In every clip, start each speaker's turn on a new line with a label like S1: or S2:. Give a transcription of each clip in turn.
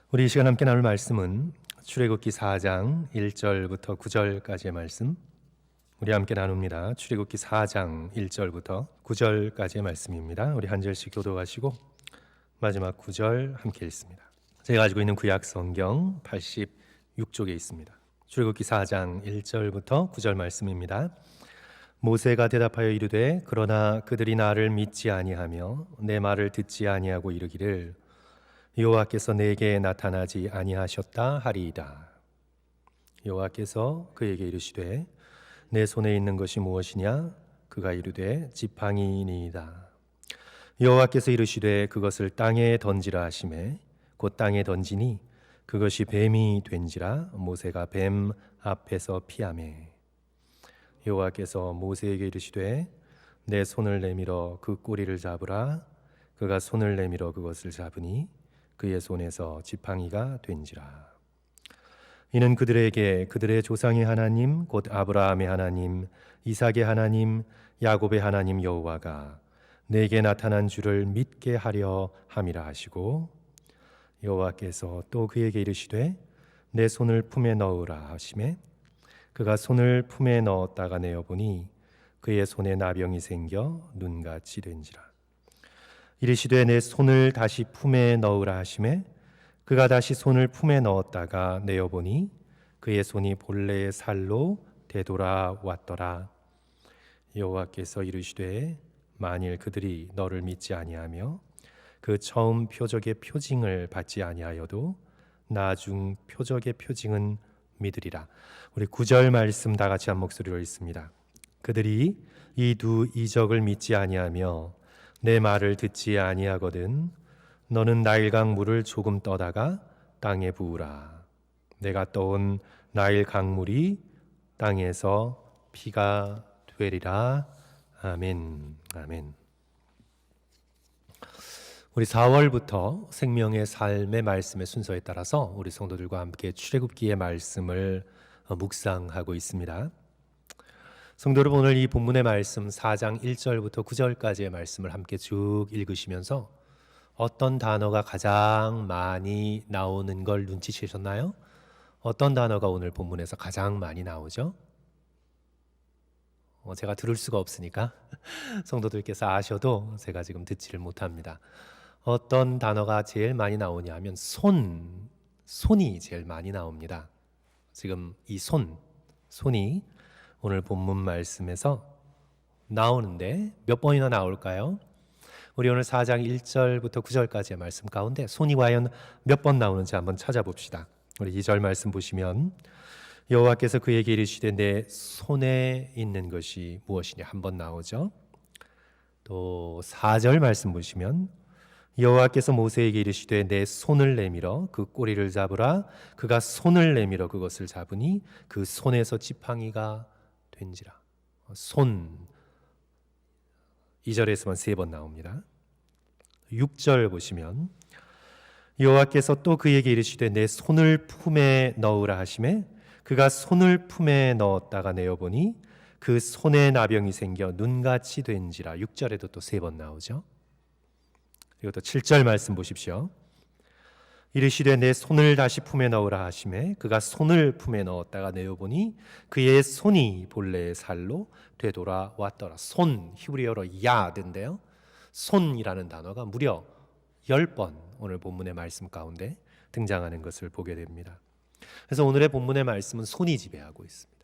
S1: 우리 이 시간 함께 나눌 말씀은 출애굽기 4장 1절부터 9절까지의 말씀, 우리 함께 나눕니다. 출애굽기 4장 1절부터 9절까지의 말씀입니다. 우리 한 절씩 교독하시고 마지막 9절 함께 읽습니다. 제가 가지고 있는 구약 성경 86쪽에 있습니다. 출애굽기 4장 1절부터 9절 말씀입니다. 모세가 대답하여 이르되 그러나 그들이 나를 믿지 아니하며 내 말을 듣지 아니하고 이르기를 여호와께서 내게 나타나지 아니하셨다 하리이다. 여호와께서 그에게 이르시되 내 손에 있는 것이 무엇이냐? 그가 이르되 지팡이니이다. 여호와께서 이르시되 그것을 땅에 던지라 하시매 곧 땅에 던지니 그것이 뱀이 된지라. 모세가 뱀 앞에서 피하매 여호와께서 모세에게 이르시되 내 손을 내밀어 그 꼬리를 잡으라. 그가 손을 내밀어 그것을 잡으니 그의 손에서 지팡이가 된지라. 이는 그들에게 그들의 조상의 하나님 곧 아브라함의 하나님, 이삭의 하나님, 야곱의 하나님 여호와가 내게 나타난 줄을 믿게 하려 함이라 하시고, 여호와께서 또 그에게 이르시되 내 손을 품에 넣으라 하시매 그가 손을 품에 넣었다가 내어보니 그의 손에 나병이 생겨 눈같이 된지라. 이르시되 내 손을 다시 품에 넣으라 하시매 그가 다시 손을 품에 넣었다가 내어보니 그의 손이 본래의 살로 되돌아왔더라. 여호와께서 이르시되 만일 그들이 너를 믿지 아니하며 그 처음 표적의 표징을 받지 아니하여도 나중 표적의 표징은 믿으리라. 우리 9절 말씀 다 같이 한 목소리로 읽습니다. 그들이 이 두 이적을 믿지 아니하며 내 말을 듣지 아니하거든 너는 나일강 물을 조금 떠다가 땅에 부으라. 내가 떠온 나일 강물이 땅에서 피가 되리라. 아멘. 아멘. 우리 4월부터 생명의 삶의 말씀의 순서에 따라서 우리 성도들과 함께 출애굽기의 말씀을 묵상하고 있습니다. 성도 여러분, 오늘 이 본문의 말씀 4장 1절부터 9절까지의 말씀을 함께 쭉 읽으시면서 어떤 단어가 가장 많이 나오는 걸 눈치채셨나요? 어떤 단어가 오늘 본문에서 가장 많이 나오죠? 제가 들을 수가 없으니까 성도들께서 아셔도 제가 지금 듣지를 못합니다. 어떤 단어가 제일 많이 나오냐 하면 손이 제일 많이 나옵니다. 지금 이 손이 오늘 본문 말씀에서 나오는데 몇 번이나 나올까요? 우리 오늘 4장 1절부터 9절까지의 말씀 가운데 손이 과연 몇 번 나오는지 한번 찾아봅시다. 우리 2절 말씀 보시면 여호와께서 그에게 이르시되 내 손에 있는 것이 무엇이냐 한 번 나오죠. 또 4절 말씀 보시면 여호와께서 모세에게 이르시되 내 손을 내밀어 그 꼬리를 잡으라. 그가 손을 내밀어 그것을 잡으니 그 손에서 지팡이가 된지라. 손 2절에서만 3번 나옵니다. 6절 보시면 여호와께서 또 그에게 이르시되 내 손을 품에 넣으라 하시매 그가 손을 품에 넣었다가 내어보니 그 손에 나병이 생겨 눈같이 된지라. 6절에도 또 3번 나오죠. 그리고 또 7절 말씀 보십시오. 이르시되 내 손을 다시 품에 넣으라 하시매 그가 손을 품에 넣었다가 내어보니 그의 손이 본래의 살로 되돌아왔더라. 손 히브리어로 야드인데요, 손이라는 단어가 무려 10번 오늘 본문의 말씀 가운데 등장하는 것을 보게 됩니다. 그래서 오늘의 본문의 말씀은 손이 지배하고 있습니다.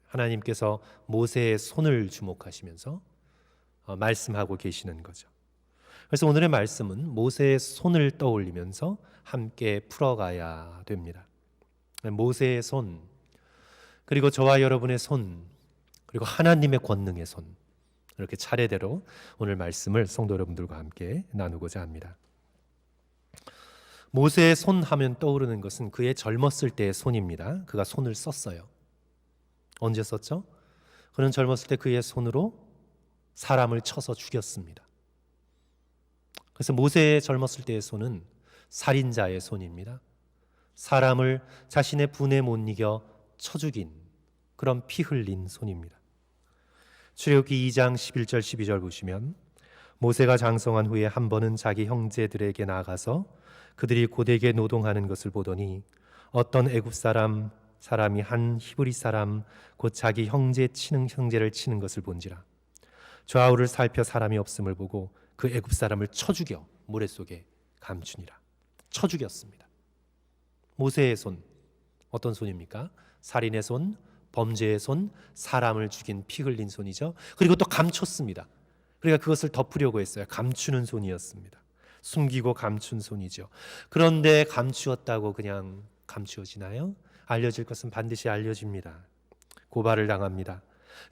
S1: 하나님께서 모세의 손을 주목하시면서 말씀하고 계시는 거죠. 그래서 오늘의 말씀은 모세의 손을 떠올리면서 함께 풀어가야 됩니다. 모세의 손, 그리고 저와 여러분의 손, 그리고 하나님의 권능의 손, 이렇게 차례대로 오늘 말씀을 성도 여러분들과 함께 나누고자 합니다. 모세의 손 하면 떠오르는 것은 그의 젊었을 때의 손입니다. 그가 손을 썼어요. 언제 썼죠? 그는 젊었을 때 그의 손으로 사람을 쳐서 죽였습니다. 그래서 모세의 젊었을 때의 손은 살인자의 손입니다. 사람을 자신의 분에 못 이겨 쳐 죽인 그런 피 흘린 손입니다. 출애굽기 2장 11절 12절 보시면 모세가 장성한 후에 한 번은 자기 형제들에게 나가서 그들이 고되게 노동하는 것을 보더니 어떤 애굽 사람이 한 히브리 사람 곧 자기 형제를 치는 것을 본지라. 좌우를 살펴 사람이 없음을 보고 그 애굽 사람을 쳐 죽여 모래 속에 감추니라. 쳐 죽였습니다. 모세의 손, 어떤 손입니까? 살인의 손, 범죄의 손, 사람을 죽인 피 흘린 손이죠. 그리고 또 감췄습니다. 그러니까 그것을 덮으려고 했어요. 감추는 손이었습니다. 숨기고 감춘 손이죠. 그런데 감추었다고 그냥 감추어지나요? 알려질 것은 반드시 알려집니다. 고발을 당합니다.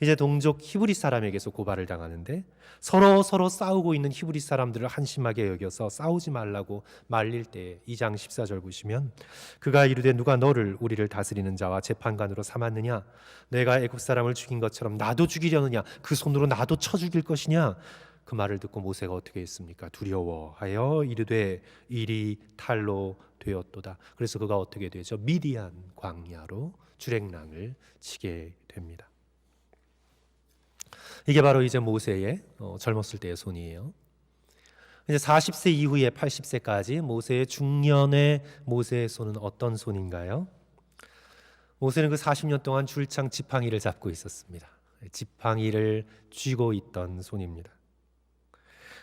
S1: 이제 동족 히브리 사람에게서 고발을 당하는데 서로 싸우고 있는 히브리 사람들을 한심하게 여겨서 싸우지 말라고 말릴 때 2장 14절 보시면 그가 이르되 누가 너를 우리를 다스리는 자와 재판관으로 삼았느냐? 내가 애굽 사람을 죽인 것처럼 나도 죽이려느냐? 그 손으로 나도 쳐 죽일 것이냐? 그 말을 듣고 모세가 어떻게 했습니까? 두려워하여 이르되 일이 탈로 되었도다. 그래서 그가 어떻게 되죠? 미디안 광야로 주랭랑을 치게 됩니다. 이게 바로 이제 모세의 젊었을 때의 손이에요. 이제 40세 이후에 80세까지 모세의 중년의 모세의 손은 어떤 손인가요? 모세는 그 40년 동안 줄창 지팡이를 잡고 있었습니다. 지팡이를 쥐고 있던 손입니다.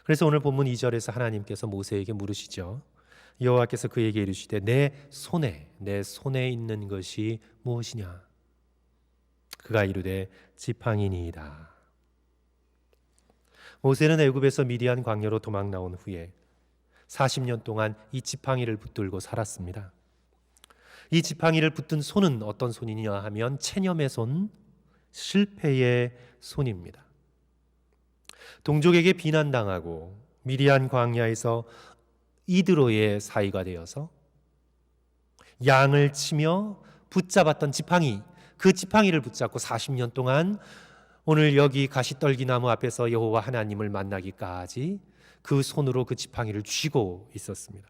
S1: 그래서 오늘 본문 2절에서 하나님께서 모세에게 물으시죠. 여호와께서 그에게 이르시되 내 손에 있는 것이 무엇이냐? 그가 이르되 지팡이니이다. 모세는 애굽에서 미디안 광야로 도망 나온 후에 40년 동안 이 지팡이를 붙들고 살았습니다. 이 지팡이를 붙든 손은 어떤 손이냐 하면 체념의 손, 실패의 손입니다. 동족에게 비난당하고 미디안 광야에서 이드로의 사이가 되어서 양을 치며 붙잡았던 지팡이, 그 지팡이를 붙잡고 40년 동안 오늘 여기 가시떨기나무 앞에서 여호와 하나님을 만나기까지 그 손으로 그 지팡이를 쥐고 있었습니다.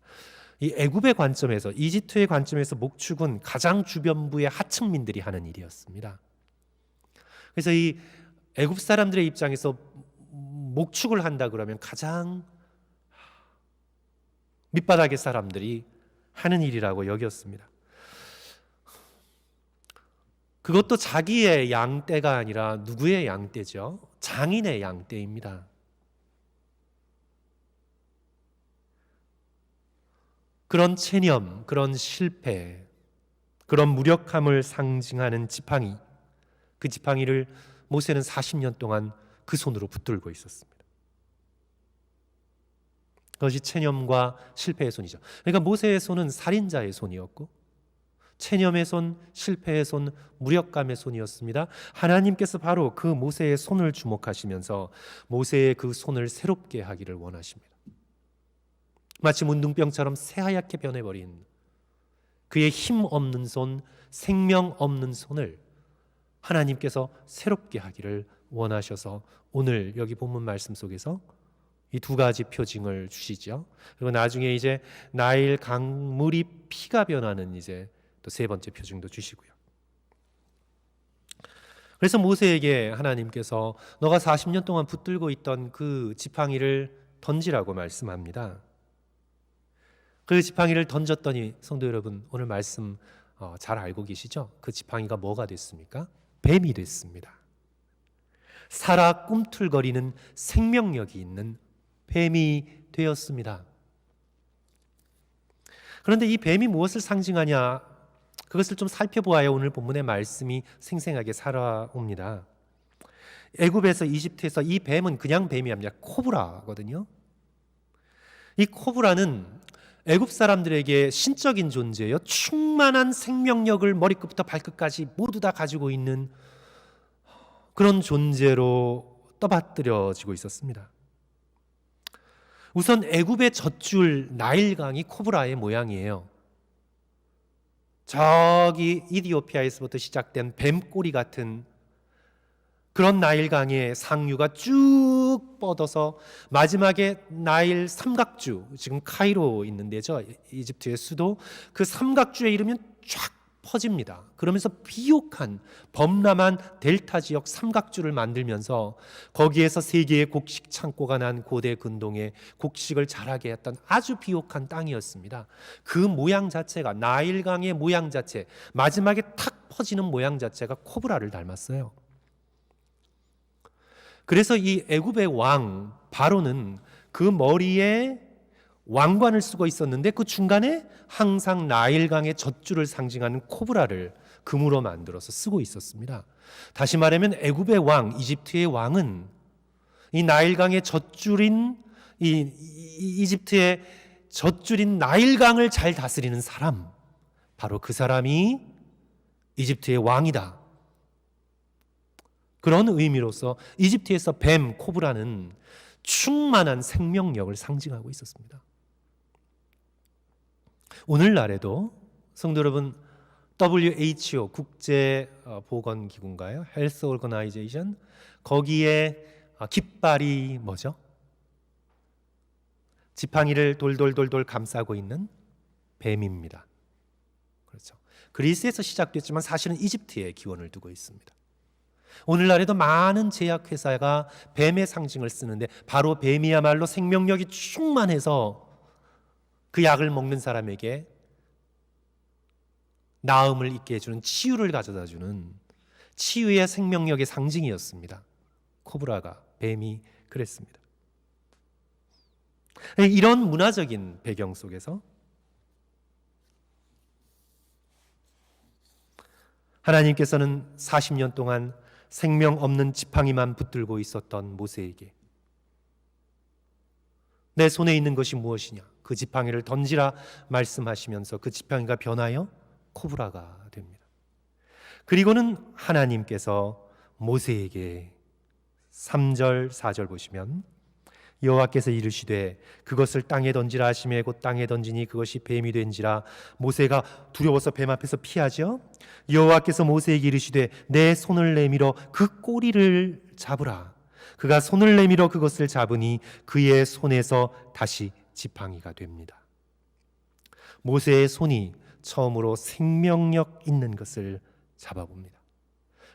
S1: 이 애굽의 관점에서, 이집트의 관점에서 목축은 가장 주변부의 하층민들이 하는 일이었습니다. 그래서 이 애굽 사람들의 입장에서 목축을 한다 그러면 가장 밑바닥의 사람들이 하는 일이라고 여겼습니다. 그것도 자기의 양떼가 아니라 누구의 양떼죠? 장인의 양떼입니다. 그런 체념, 그런 실패, 그런 무력함을 상징하는 지팡이, 그 지팡이를 모세는 40년 동안 그 손으로 붙들고 있었습니다. 그것이 체념과 실패의 손이죠. 그러니까 모세의 손은 살인자의 손이었고 체념의 손, 실패의 손, 무력감의 손이었습니다. 하나님께서 바로 그 모세의 손을 주목하시면서 모세의 그 손을 새롭게 하기를 원하십니다. 마치 문둥병처럼 새하얗게 변해버린 그의 힘 없는 손, 생명 없는 손을 하나님께서 새롭게 하기를 원하셔서 오늘 여기 본문 말씀 속에서 이 두 가지 표징을 주시죠. 그리고 나중에 이제 나일 강물이 피가 변하는 이제 또 세 번째 표징도 주시고요. 그래서 모세에게 하나님께서 너가 40년 동안 붙들고 있던 그 지팡이를 던지라고 말씀합니다. 그 지팡이를 던졌더니 성도 여러분 오늘 말씀 잘 알고 계시죠? 그 지팡이가 뭐가 됐습니까? 뱀이 됐습니다. 살아 꿈틀거리는 생명력이 있는 뱀이 되었습니다. 그런데 이 뱀이 무엇을 상징하냐? 그것을 좀 살펴보아야 오늘 본문의 말씀이 생생하게 살아옵니다. 애굽에서 이집트에서 이 뱀은 그냥 뱀이 아니라 코브라거든요. 이 코브라는 애굽 사람들에게 신적인 존재예요. 충만한 생명력을 머리끝부터 발끝까지 모두 다 가지고 있는 그런 존재로 떠받들여지고 있었습니다. 우선 애굽의 젖줄 나일강이 코브라의 모양이에요. 저기 이디오피아에서부터 시작된 뱀꼬리 같은 그런 나일강의 상류가 쭉 뻗어서 마지막에 나일 삼각주, 지금 카이로 있는 데죠. 이집트의 수도. 그 삼각주에 이르면 쫙 퍼집니다. 그러면서 비옥한 범람한 델타 지역 삼각주를 만들면서 거기에서 세 개의 곡식 창고가 난 고대 근동에 곡식을 자라게 했던 아주 비옥한 땅이었습니다. 그 모양 자체가 나일강의 모양 자체, 마지막에 탁 퍼지는 모양 자체가 코브라를 닮았어요. 그래서 이 애굽의 왕 바로는 그 머리에 왕관을 쓰고 있었는데 그 중간에 항상 나일강의 젖줄을 상징하는 코브라를 금으로 만들어서 쓰고 있었습니다. 다시 말하면 애굽의 왕, 이집트의 왕은 이 나일강의 젖줄인 이집트의 젖줄인 나일강을 잘 다스리는 사람, 바로 그 사람이 이집트의 왕이다. 그런 의미로서 이집트에서 뱀, 코브라는 충만한 생명력을 상징하고 있었습니다. 오늘날에도 성도 여러분, WHO 국제보건기구인가요? 헬스 오거나이제이션, 거기에 깃발이 뭐죠? 지팡이를 돌돌돌돌 감싸고 있는 뱀입니다. 그렇죠. 그리스에서 시작됐지만 사실은 이집트에 기원을 두고 있습니다. 오늘날에도 많은 제약회사가 뱀의 상징을 쓰는데 바로 뱀이야말로 생명력이 충만해서 그 약을 먹는 사람에게 나음을 있게 해주는, 치유를 가져다 주는 치유의 생명력의 상징이었습니다. 코브라가, 뱀이 그랬습니다. 이런 문화적인 배경 속에서 하나님께서는 40년 동안 생명 없는 지팡이만 붙들고 있었던 모세에게 내 손에 있는 것이 무엇이냐, 그 지팡이를 던지라 말씀하시면서 그 지팡이가 변하여 코브라가 됩니다. 그리고는 하나님께서 모세에게 3절 4절 보시면 여호와께서 이르시되 그것을 땅에 던지라 하시매 곧 땅에 던지니 그것이 뱀이 된지라. 모세가 두려워서 뱀 앞에서 피하죠. 여호와께서 모세에게 이르시되 내 손을 내밀어 그 꼬리를 잡으라. 그가 손을 내밀어 그것을 잡으니 그의 손에서 다시 지팡이가 됩니다. 모세의 손이 처음으로 생명력 있는 것을 잡아봅니다.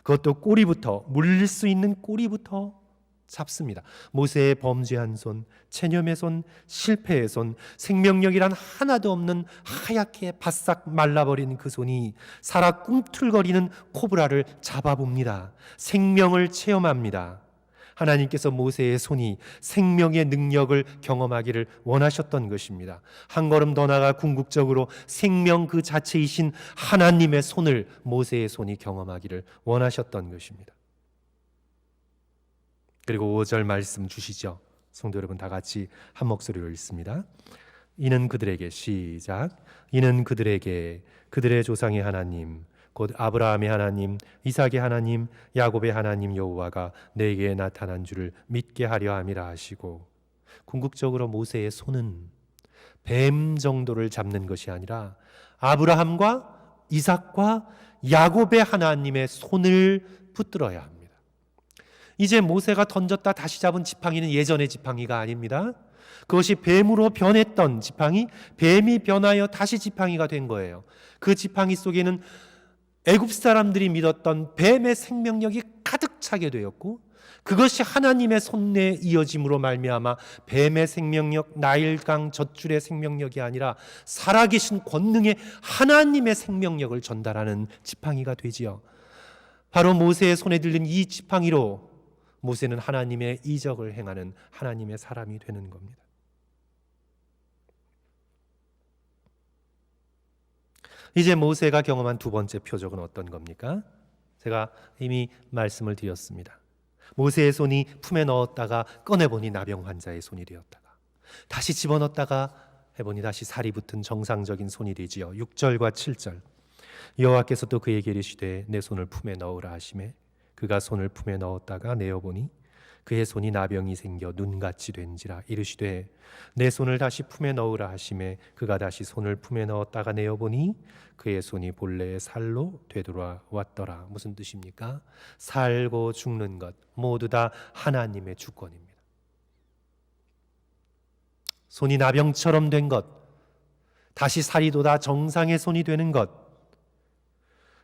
S1: 그것도 꼬리부터, 물릴 수 있는 꼬리부터 잡습니다. 모세의 범죄한 손, 체념의 손, 실패의 손, 생명력이란 하나도 없는 하얗게 바싹 말라버린 그 손이 살아 꿈틀거리는 코브라를 잡아봅니다. 생명을 체험합니다. 하나님께서 모세의 손이 생명의 능력을 경험하기를 원하셨던 것입니다. 한 걸음 더 나아가 궁극적으로 생명 그 자체이신 하나님의 손을 모세의 손이 경험하기를 원하셨던 것입니다. 그리고 5절 말씀 주시죠. 성도 여러분 다 같이 한 목소리로 읽습니다. 이는 그들에게, 시작, 이는 그들에게 그들의 조상의 하나님 곧 아브라함의 하나님, 이삭의 하나님, 야곱의 하나님 여호와가 내게 나타난 줄을 믿게 하려 함이라 하시고, 궁극적으로 모세의 손은 뱀 정도를 잡는 것이 아니라 아브라함과 이삭과 야곱의 하나님의 손을 붙들어야 합니다. 이제 모세가 던졌다 다시 잡은 지팡이는 예전의 지팡이가 아닙니다. 그것이 뱀으로 변했던 지팡이, 뱀이 변하여 다시 지팡이가 된 거예요. 그 지팡이 속에는 애굽 사람들이 믿었던 뱀의 생명력이 가득 차게 되었고, 그것이 하나님의 손에 이어짐으로 말미암아 뱀의 생명력, 나일강 젖줄의 생명력이 아니라 살아계신 권능의 하나님의 생명력을 전달하는 지팡이가 되지요. 바로 모세의 손에 들린 이 지팡이로 모세는 하나님의 이적을 행하는 하나님의 사람이 되는 겁니다. 이제 모세가 경험한 두 번째 표적은 어떤 겁니까? 제가 이미 말씀을 드렸습니다. 모세의 손이 품에 넣었다가 꺼내보니 나병 환자의 손이 되었다가, 다시 집어넣었다가 해보니 다시 살이 붙은 정상적인 손이 되지요. 6절과 7절, 여호와께서 또 그에게 이르시되 내 손을 품에 넣으라 하시매 그가 손을 품에 넣었다가 내어보니 그의 손이 나병이 생겨 눈같이 된지라. 이르시되 내 손을 다시 품에 넣으라 하시매 그가 다시 손을 품에 넣었다가 내어보니 그의 손이 본래의 살로 되돌아왔더라. 무슨 뜻입니까? 살고 죽는 것 모두 다 하나님의 주권입니다. 손이 나병처럼 된 것, 다시 살이 돋아 정상의 손이 되는 것,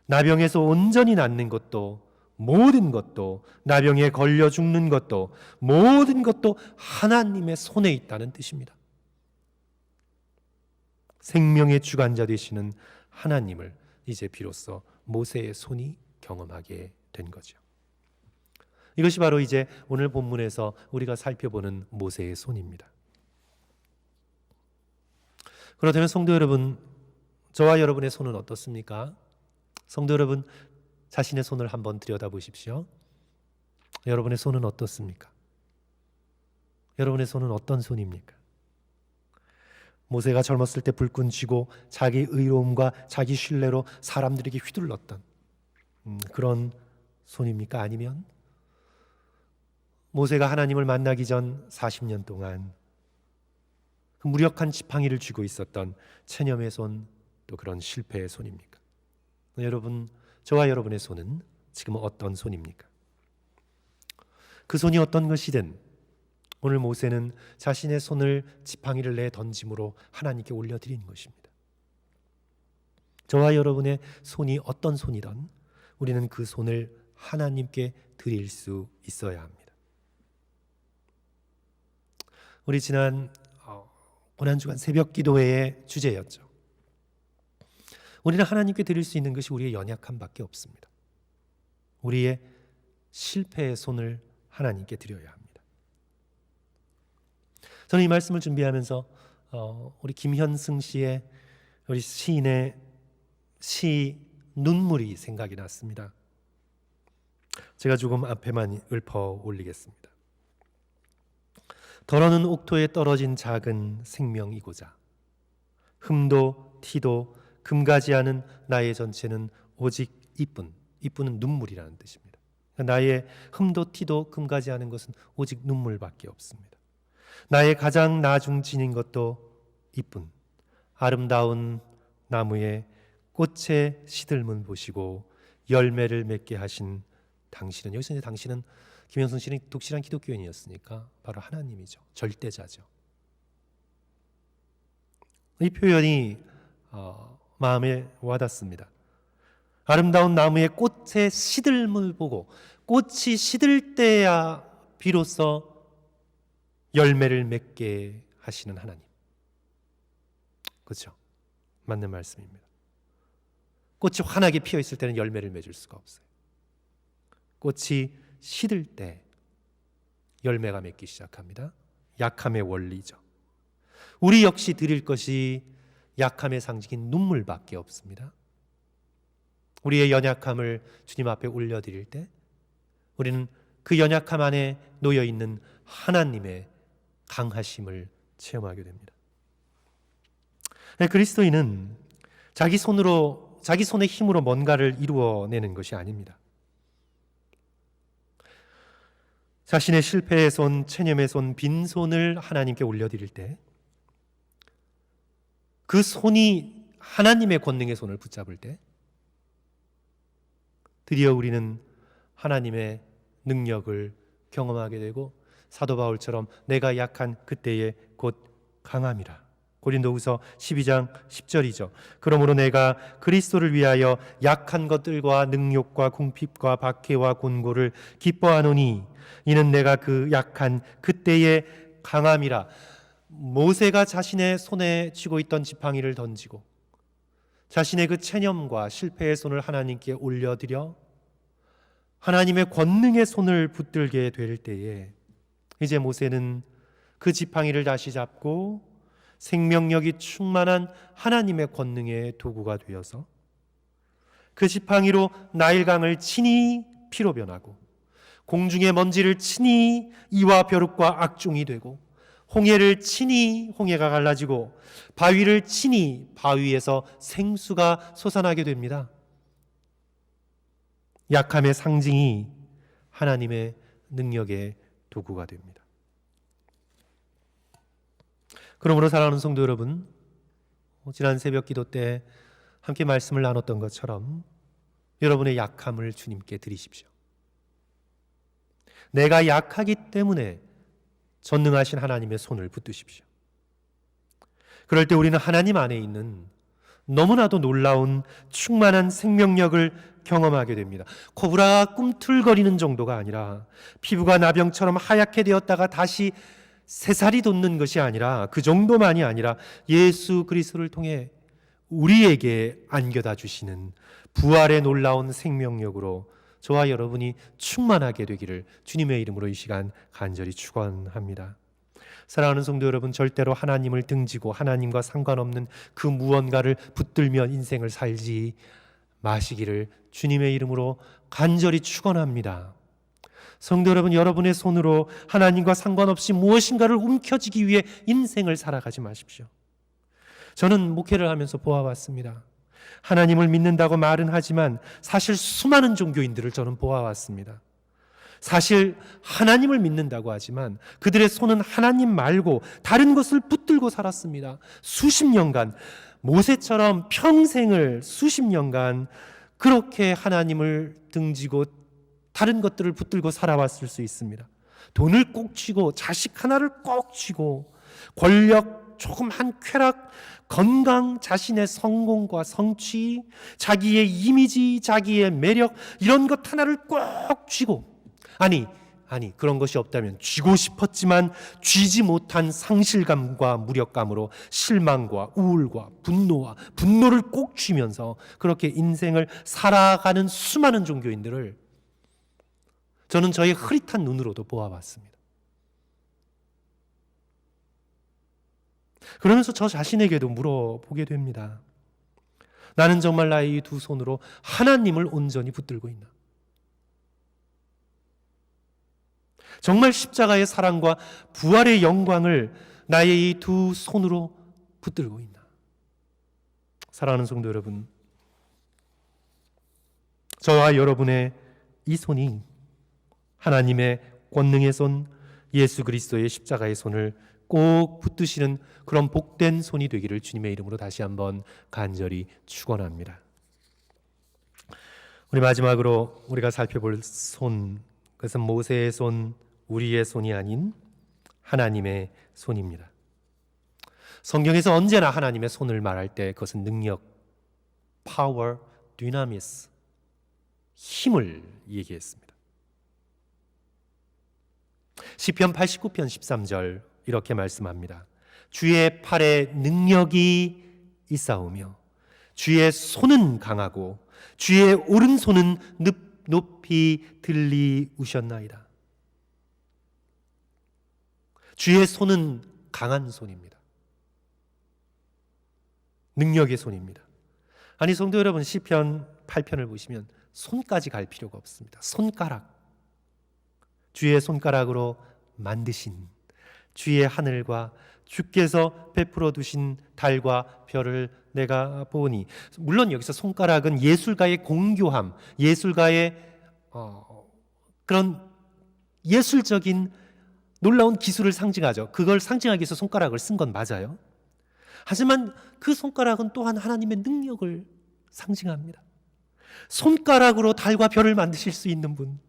S1: 나병에서 온전히 낫는 것도, 모든 것도, 나병에 걸려 죽는 것도, 모든 것도 하나님의 손에 있다는 뜻입니다. 생명의 주관자 되시는 하나님을 이제 비로소 모세의 손이 경험하게 된 거죠. 이것이 바로 이제 오늘 본문에서 우리가 살펴보는 모세의 손입니다. 그렇다면 성도 여러분, 저와 여러분의 손은 어떻습니까? 성도 여러분, 자신의 손을 한번 들여다보십시오. 여러분의 손은 어떻습니까? 여러분의 손은 어떤 손입니까? 모세가 젊었을 때 불끈 쥐고 자기 의로움과 자기 신뢰로 사람들에게 휘둘렀던 그런 손입니까? 아니면 모세가 하나님을 만나기 전 40년 동안 그 무력한 지팡이를 쥐고 있었던 체념의 손, 또 그런 실패의 손입니까? 여러분, 저와 여러분의 손은 지금 어떤 손입니까? 그 손이 어떤 것이든 오늘 모세는 자신의 손을 지팡이를 내 던짐으로 하나님께 올려드린 것입니다. 저와 여러분의 손이 어떤 손이든 우리는 그 손을 하나님께 드릴 수 있어야 합니다. 우리 지난 고난주간 새벽 기도회의 주제였죠. 우리는 하나님께 드릴 수 있는 것이 우리의 연약함밖에 없습니다. 우리의 실패의 손을 하나님께 드려야 합니다. 저는 이 말씀을 준비하면서 우리 김현승 씨의, 우리 시인의 시 눈물이 생각이 났습니다. 제가 조금 앞에만 읊어 올리겠습니다. 더러는 옥토에 떨어진 작은 생명이고자 흠도 티도 금가지 않은 나의 전체는 오직 이뿐은 눈물이라는 뜻입니다. 나의 흠도 티도 금가지 않은 것은 오직 눈물밖에 없습니다. 나의 가장 나중진인 것도 이뿐, 아름다운 나무의 꽃의 시들문 보시고 열매를 맺게 하신 당신은, 여기서 이제 당신은 김영선 씨는 독실한 기독교인이었으니까 바로 하나님이죠. 절대자죠. 이 표현이 마음에 와닿습니다. 아름다운 나무의 꽃의 시들물 보고 꽃이 시들 때야 비로소 열매를 맺게 하시는 하나님. 그렇죠? 맞는 말씀입니다. 꽃이 환하게 피어 있을 때는 열매를 맺을 수가 없어요. 꽃이 시들 때 열매가 맺기 시작합니다. 약함의 원리죠. 우리 역시 드릴 것이 약함의 상징인 눈물밖에 없습니다. 우리의 연약함을 주님 앞에 올려드릴 때 우리는 그 연약함 안에 놓여있는 하나님의 강하심을 체험하게 됩니다. 그리스도인은 자기 손의 힘으로 뭔가를 이루어내는 것이 아닙니다. 자신의 실패의 손, 체념의 손, 빈손을 하나님께 올려드릴 때 그 손이 하나님의 권능의 손을 붙잡을 때 드디어 우리는 하나님의 능력을 경험하게 되고 사도 바울처럼 내가 약한 그때에 곧 강함이라. 고린도후서 12장 10절이죠. 그러므로 내가 그리스도를 위하여 약한 것들과 능욕과 궁핍과 박해와 곤고를 기뻐하노니 이는 내가 그 약한 그때의 강함이라. 모세가 자신의 손에 쥐고 있던 지팡이를 던지고 자신의 그 체념과 실패의 손을 하나님께 올려드려 하나님의 권능의 손을 붙들게 될 때에 이제 모세는 그 지팡이를 다시 잡고 생명력이 충만한 하나님의 권능의 도구가 되어서 그 지팡이로 나일강을 친히 피로 변하고 공중의 먼지를 친히 이와 벼룩과 악종이 되고 홍해를 친히 홍해가 갈라지고 바위를 친히 바위에서 생수가 솟아나게 됩니다. 약함의 상징이 하나님의 능력의 도구가 됩니다. 그러므로 사랑하는 성도 여러분, 지난 새벽 기도 때 함께 말씀을 나눴던 것처럼 여러분의 약함을 주님께 드리십시오. 내가 약하기 때문에 전능하신 하나님의 손을 붙드십시오. 그럴 때 우리는 하나님 안에 있는 너무나도 놀라운 충만한 생명력을 경험하게 됩니다. 코브라가 꿈틀거리는 정도가 아니라 피부가 나병처럼 하얗게 되었다가 다시 새살이 돋는 것이 아니라 그 정도만이 아니라 예수 그리스도를 통해 우리에게 안겨다 주시는 부활의 놀라운 생명력으로 저와 여러분이 충만하게 되기를 주님의 이름으로 이 시간 간절히 축원합니다. 사랑하는 성도 여러분, 절대로 하나님을 등지고 하나님과 상관없는 그 무언가를 붙들며 인생을 살지 마시기를 주님의 이름으로 간절히 축원합니다. 성도 여러분, 여러분의 손으로 하나님과 상관없이 무엇인가를 움켜쥐기 위해 인생을 살아가지 마십시오. 저는 목회를 하면서 보아왔습니다. 하나님을 믿는다고 말은 하지만 사실 수많은 종교인들을 저는 보아왔습니다. 사실 하나님을 믿는다고 하지만 그들의 손은 하나님 말고 다른 것을 붙들고 살았습니다. 수십 년간, 모세처럼 평생을 수십 년간 그렇게 하나님을 등지고 다른 것들을 붙들고 살아왔을 수 있습니다. 돈을 꼭 쥐고, 자식 하나를 꼭 쥐고, 권력, 조금 한 쾌락, 건강, 자신의 성공과 성취, 자기의 이미지, 자기의 매력, 이런 것 하나를 꼭 쥐고, 아니 그런 것이 없다면 쥐고 싶었지만 쥐지 못한 상실감과 무력감으로 실망과 우울과 분노를 꼭 쥐면서 그렇게 인생을 살아가는 수많은 종교인들을 저는 저의 흐릿한 눈으로도 보아봤습니다. 그러면서 저 자신에게도 물어보게 됩니다. 나는 정말 나의 이 두 손으로 하나님을 온전히 붙들고 있나? 정말 십자가의 사랑과 부활의 영광을 나의 이 두 손으로 붙들고 있나? 사랑하는 성도 여러분, 저와 여러분의 이 손이 하나님의 권능의 손, 예수 그리스도의 십자가의 손을 꼭 붙드시는 그런 복된 손이 되기를 주님의 이름으로 다시 한번 간절히 축원합니다. 우리 마지막으로 우리가 살펴볼 손, 그것은 모세의 손, 우리의 손이 아닌 하나님의 손입니다. 성경에서 언제나 하나님의 손을 말할 때 그것은 능력, power, dynamis, 힘을 얘기했습니다. 시편 89편 13절 이렇게 말씀합니다. 주의 팔에 능력이 있사오며 주의 손은 강하고 주의 오른손은 높이 들리우셨나이다. 주의 손은 강한 손입니다. 능력의 손입니다. 아니 성도 여러분, 시편 8편을 보시면 손까지 갈 필요가 없습니다. 손가락, 주의 손가락으로 만드신 주의 하늘과 주께서 베풀어 두신 달과 별을 내가 보니. 물론 여기서 손가락은 예술가의 공교함, 예술가의 그런 예술적인 놀라운 기술을 상징하죠. 그걸 상징하기 위해서 손가락을 쓴 건 맞아요. 하지만 그 손가락은 또한 하나님의 능력을 상징합니다. 손가락으로 달과 별을 만드실 수 있는 분,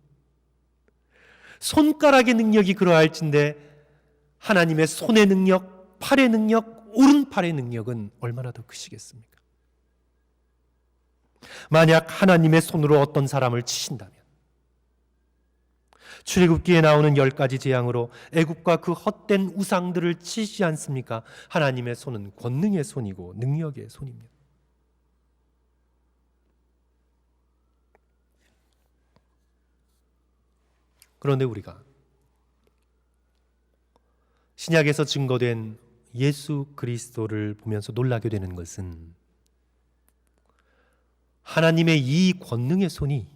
S1: 손가락의 능력이 그러할진데 하나님의 손의 능력, 팔의 능력, 오른팔의 능력은 얼마나 더 크시겠습니까? 만약 하나님의 손으로 어떤 사람을 치신다면 출애굽기에 나오는 10가지 재앙으로 애굽과 그 헛된 우상들을 치시지 않습니까? 하나님의 손은 권능의 손이고 능력의 손입니다. 그런데 우리가 신약에서 증거된 예수 그리스도를 보면서 놀라게 되는 것은 하나님의 이 권능의 손이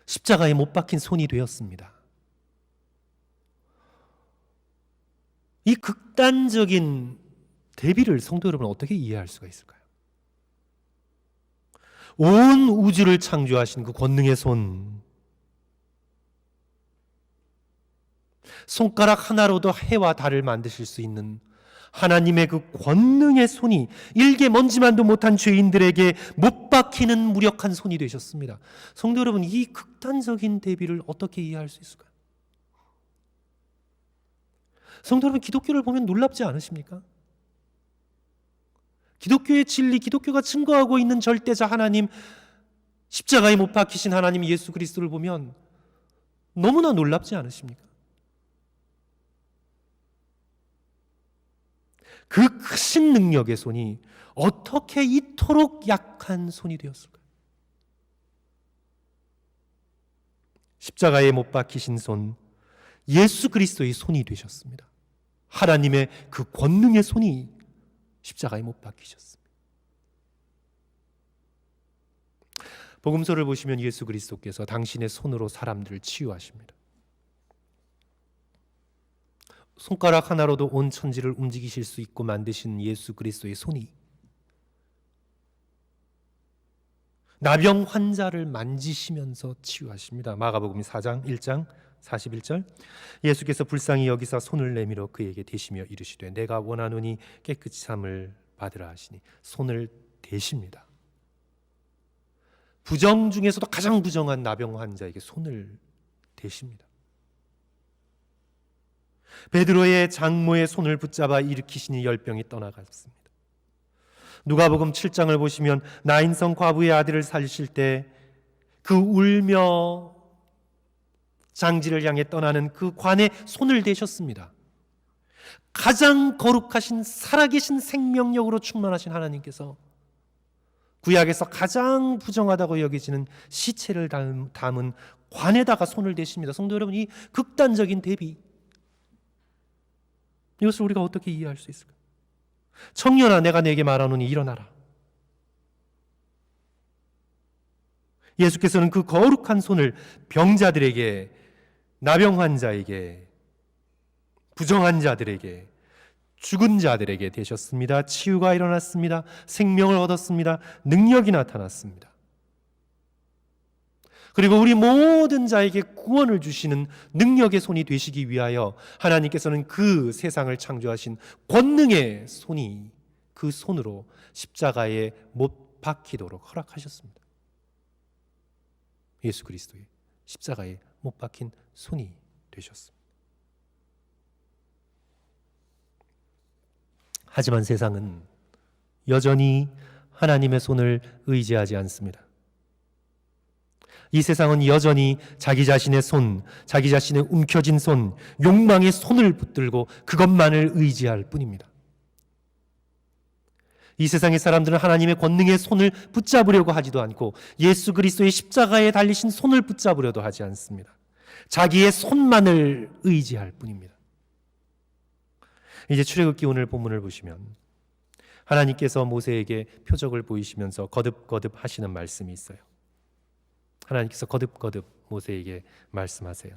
S1: 십자가에 못 박힌 손이 되었습니다. 이 극단적인 대비를 성도 여러분 어떻게 이해할 수가 있을까요? 온 우주를 창조하신 그 권능의 손, 손가락 하나로도 해와 달을 만드실 수 있는 하나님의 그 권능의 손이 일개 먼지만도 못한 죄인들에게 못 박히는 무력한 손이 되셨습니다. 성도 여러분, 이 극단적인 대비를 어떻게 이해할 수 있을까요? 성도 여러분, 기독교를 보면 놀랍지 않으십니까? 기독교의 진리, 기독교가 증거하고 있는 절대자 하나님, 십자가에 못 박히신 하나님 예수 그리스도를 보면 너무나 놀랍지 않으십니까? 그 크신 능력의 손이 어떻게 이토록 약한 손이 되었을까요? 십자가에 못 박히신 손, 예수 그리스도의 손이 되셨습니다. 하나님의 그 권능의 손이 십자가에 못 박히셨습니다. 복음서를 보시면 예수 그리스도께서 당신의 손으로 사람들을 치유하십니다. 손가락 하나로도 온 천지를 움직이실 수 있고 만드신 예수 그리스도의 손이 나병 환자를 만지시면서 치유하십니다. 마가복음 4장 1장 41절, 예수께서 불쌍히 여기사 손을 내밀어 그에게 대시며 이르시되 내가 원하노니 깨끗이 삼을 받으라 하시니 손을 대십니다. 부정 중에서도 가장 부정한 나병 환자에게 손을 대십니다. 베드로의 장모의 손을 붙잡아 일으키시니 열병이 떠나갔습니다. 누가복음 7장을 보시면 나인성 과부의 아들을 살리실 때 그 울며 장지를 향해 떠나는 그 관에 손을 대셨습니다. 가장 거룩하신 살아계신 생명력으로 충만하신 하나님께서 구약에서 가장 부정하다고 여겨지는 시체를 담은 관에다가 손을 대십니다. 성도 여러분, 이 극단적인 대비, 이것을 우리가 어떻게 이해할 수 있을까요? 청년아, 내가 네게 말하노니 일어나라. 예수께서는 그 거룩한 손을 병자들에게, 나병 환자에게, 부정한 자들에게, 죽은 자들에게 대셨습니다. 치유가 일어났습니다. 생명을 얻었습니다. 능력이 나타났습니다. 그리고 우리 모든 자에게 구원을 주시는 능력의 손이 되시기 위하여 하나님께서는 그 세상을 창조하신 권능의 손이, 그 손으로 십자가에 못 박히도록 허락하셨습니다. 예수 그리스도의 십자가에 못 박힌 손이 되셨습니다. 하지만 세상은 여전히 하나님의 손을 의지하지 않습니다. 이 세상은 여전히 자기 자신의 손, 자기 자신의 움켜진 손, 욕망의 손을 붙들고 그것만을 의지할 뿐입니다. 이 세상의 사람들은 하나님의 권능의 손을 붙잡으려고 하지도 않고 예수 그리스도의 십자가에 달리신 손을 붙잡으려도 하지 않습니다. 자기의 손만을 의지할 뿐입니다. 이제 출애굽기 오늘 본문을 보시면 하나님께서 모세에게 표적을 보이시면서 거듭거듭 하시는 말씀이 있어요. 하나님께서 거듭거듭 모세에게 말씀하세요.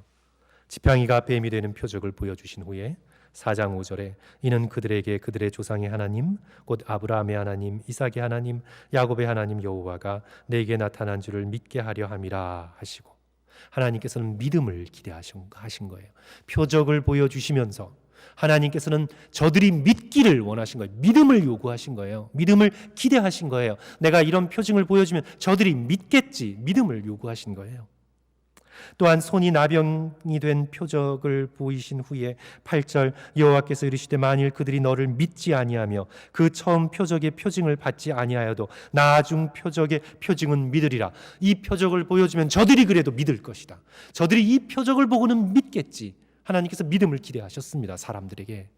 S1: 지팡이가 뱀이 되는 표적을 보여주신 후에 4장 5절에 이는 그들에게 그들의 조상의 하나님 곧 아브라함의 하나님, 이삭의 하나님, 야곱의 하나님 여호와가 내게 나타난 줄을 믿게 하려 함이라 하시고, 하나님께서는 믿음을 기대하신 거예요. 표적을 보여주시면서 하나님께서는 저들이 믿기를 원하신 거예요. 믿음을 요구하신 거예요. 믿음을 기대하신 거예요. 내가 이런 표징을 보여주면 저들이 믿겠지, 믿음을 요구하신 거예요. 또한 손이 나병이 된 표적을 보이신 후에 8절, 여호와께서 이르시되 만일 그들이 너를 믿지 아니하며 그 처음 표적의 표징을 받지 아니하여도 나중 표적의 표징은 믿으리라. 이 표적을 보여주면 저들이 그래도 믿을 것이다. 저들이 이 표적을 보고는 믿겠지. 하나님께서 믿음을 기대하셨습니다. 사람들에게.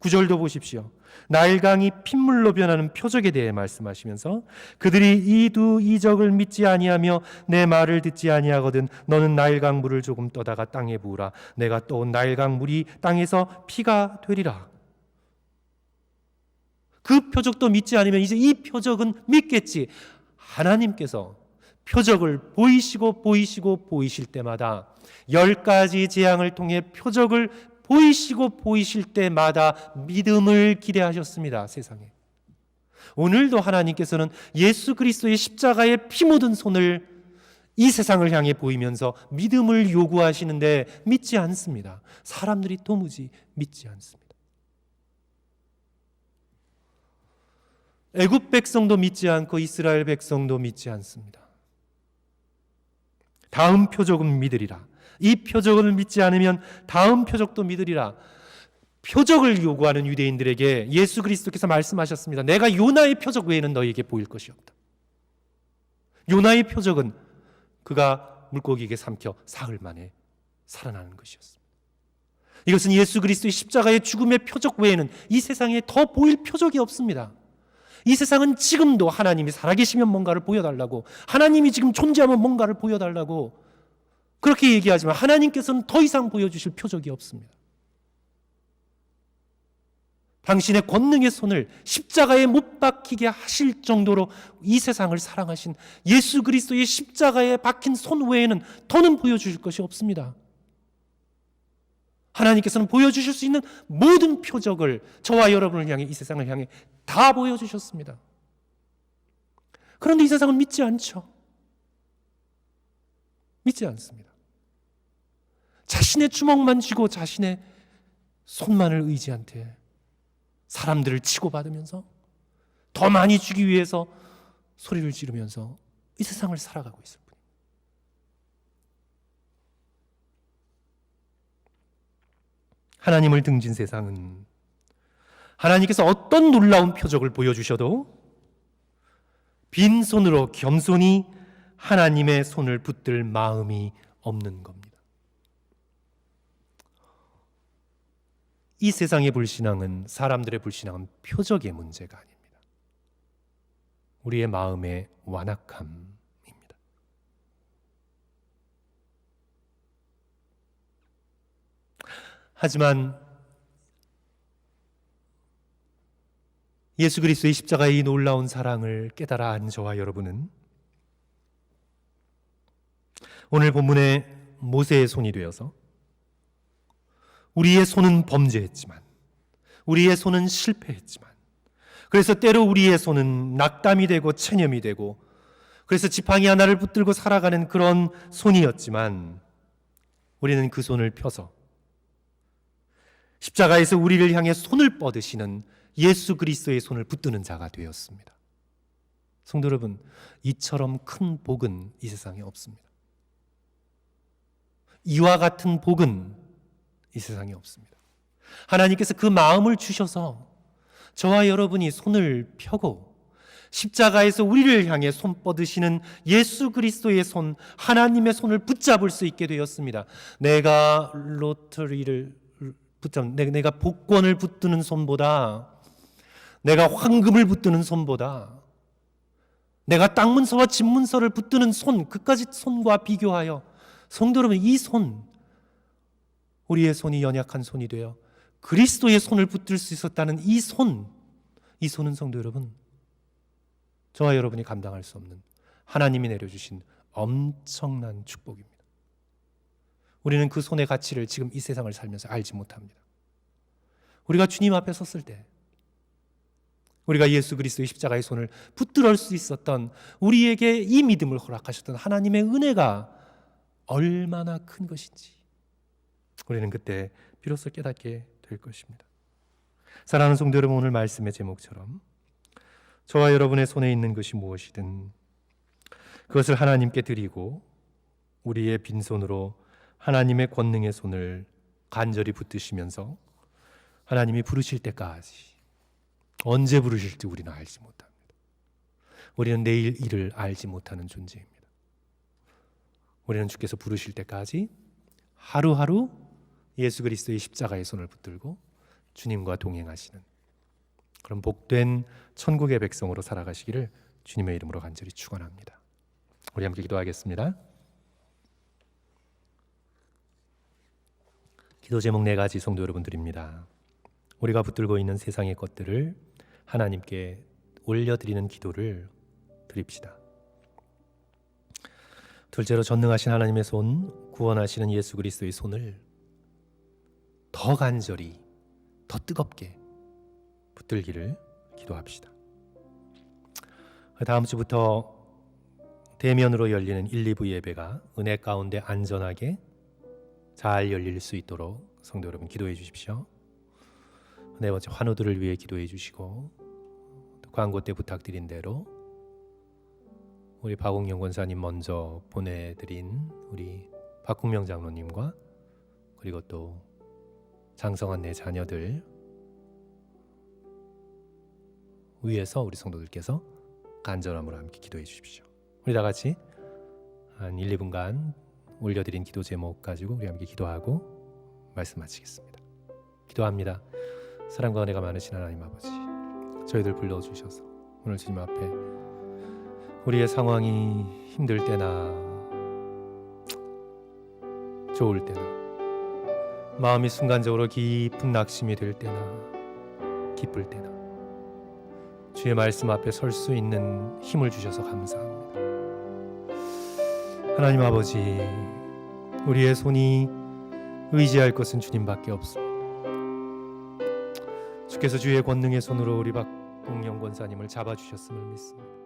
S1: 9절도 보십시오. 나일강이 핏물로 변하는 표적에 대해 말씀하시면서 그들이 이두 이적을 믿지 아니하며 내 말을 듣지 아니하거든 너는 나일강 물을 조금 떠다가 땅에 부으라. 내가 떠온 나일강 물이 땅에서 피가 되리라. 그 표적도 믿지 않으면 이제 이 표적은 믿겠지. 하나님께서 표적을 보이시고 보이실 때마다 10가지 재앙을 통해 표적을 보이실 때마다 믿음을 기대하셨습니다. 세상에. 오늘도 하나님께서는 예수 그리스도의 십자가의 피 묻은 손을 이 세상을 향해 보이면서 믿음을 요구하시는데 믿지 않습니다. 사람들이 도무지 믿지 않습니다. 애굽 백성도 믿지 않고 이스라엘 백성도 믿지 않습니다. 다음 표적은 믿으리라. 이 표적을 믿지 않으면 다음 표적도 믿으리라. 표적을 요구하는 유대인들에게 예수 그리스도께서 말씀하셨습니다. 내가 요나의 표적 외에는 너희에게 보일 것이 없다. 요나의 표적은 그가 물고기에게 삼켜 사흘 만에 살아나는 것이었습니다. 이것은 예수 그리스도의 십자가의 죽음의 표적 외에는 이 세상에 더 보일 표적이 없습니다. 이 세상은 지금도 하나님이 살아계시면 뭔가를 보여달라고, 하나님이 지금 존재하면 뭔가를 보여달라고 그렇게 얘기하지만 하나님께서는 더 이상 보여주실 표적이 없습니다. 당신의 권능의 손을 십자가에 못 박히게 하실 정도로 이 세상을 사랑하신 예수 그리스도의 십자가에 박힌 손 외에는 더는 보여주실 것이 없습니다. 하나님께서는 보여주실 수 있는 모든 표적을 저와 여러분을 향해, 이 세상을 향해 다 보여주셨습니다. 그런데 이 세상은 믿지 않죠. 믿지 않습니다. 자신의 주먹만 쥐고 자신의 손만을 의지한 채 사람들을 치고받으면서 더 많이 주기 위해서 소리를 지르면서 이 세상을 살아가고 있을 뿐입니다. 하나님을 등진 세상은 하나님께서 어떤 놀라운 표적을 보여주셔도 빈손으로 겸손히 하나님의 손을 붙들 마음이 없는 겁니다. 이 세상의 불신앙은, 사람들의 불신앙은 표적의 문제가 아닙니다. 우리의 마음의 완악함입니다. 하지만 예수 그리스도의 십자가의 이 놀라운 사랑을 깨달아 안 저와 여러분은 오늘 본문의 모세의 손이 되어서 우리의 손은 범죄했지만, 우리의 손은 실패했지만, 그래서 때로 우리의 손은 낙담이 되고 체념이 되고, 그래서 지팡이 하나를 붙들고 살아가는 그런 손이었지만, 우리는 그 손을 펴서 십자가에서 우리를 향해 손을 뻗으시는 예수 그리스도의 손을 붙드는 자가 되었습니다. 성도 여러분, 이처럼 큰 복은 이 세상에 없습니다. 이와 같은 복은 이 세상에 없습니다. 하나님께서 그 마음을 주셔서 저와 여러분이 손을 펴고 십자가에서 우리를 향해 손 뻗으시는 예수 그리스도의 손, 하나님의 손을 붙잡을 수 있게 되었습니다. 내가 로터리를 내가 복권을 붙드는 손보다, 내가 황금을 붙드는 손보다, 내가 땅 문서와 집 문서를 붙드는 손, 그까지 손과 비교하여 성도 여러분, 이 손, 우리의 손이 연약한 손이 되어 그리스도의 손을 붙들 수 있었다는 이 손은 성도 여러분, 저와 여러분이 감당할 수 없는 하나님이 내려주신 엄청난 축복입니다. 우리는 그 손의 가치를 지금 이 세상을 살면서 알지 못합니다. 우리가 주님 앞에 섰을 때, 우리가 예수 그리스도의 십자가의 손을 붙들을 수 있었던, 우리에게 이 믿음을 허락하셨던 하나님의 은혜가 얼마나 큰 것인지 우리는 그때 비로소 깨닫게 될 것입니다. 사랑하는 성도 여러분, 오늘 말씀의 제목처럼 저와 여러분의 손에 있는 것이 무엇이든 그것을 하나님께 드리고 우리의 빈손으로 하나님의 권능의 손을 간절히 붙드시면서 하나님이 부르실 때까지, 언제 부르실지 우리는 알지 못합니다. 우리는 내일 일을 알지 못하는 존재입니다. 우리는 주께서 부르실 때까지 하루하루 예수 그리스도의 십자가의 손을 붙들고 주님과 동행하시는 그런 복된 천국의 백성으로 살아가시기를 주님의 이름으로 간절히 축원합니다. 우리 함께 기도하겠습니다. 기도 제목 4가지 성도 여러분 드립니다. 우리가 붙들고 있는 세상의 것들을 하나님께 올려드리는 기도를 드립시다. 둘째로, 전능하신 하나님의 손, 구원하시는 예수 그리스도의 손을 더 간절히, 더 뜨겁게 붙들기를 기도합시다. 다음 주부터 대면으로 열리는 1, 2부 예배가 은혜 가운데 안전하게 잘 열릴 수 있도록 성도 여러분 기도해 주십시오. 네 번째, 환우들을 위해 기도해 주시고, 또 광고 때 부탁드린 대로 우리 박웅영 권사님 먼저 보내드린 우리 박국명 장로님과, 그리고 또 장성한 내 자녀들 위해서 우리 성도들께서 간절함으로 함께 기도해 주십시오. 우리 다 같이 한 1, 2분간 올려드린 기도 제목 가지고 우리 함께 기도하고 말씀 마치겠습니다. 기도합니다. 사랑과 은혜가 많으신 하나님 아버지, 저희들 불러주셔서 오늘 주님 앞에 우리의 상황이 힘들 때나 좋을 때나 마음이 순간적으로 깊은 낙심이 될 때나 기쁠 때나 주의 말씀 앞에 설 수 있는 힘을 주셔서 감사합니다. 하나님 아버지, 우리의 손이 의지할 것은 주님밖에 없습니다. 주께서 주의 권능의 손으로 우리 박봉영 권사님을 잡아주셨음을 믿습니다.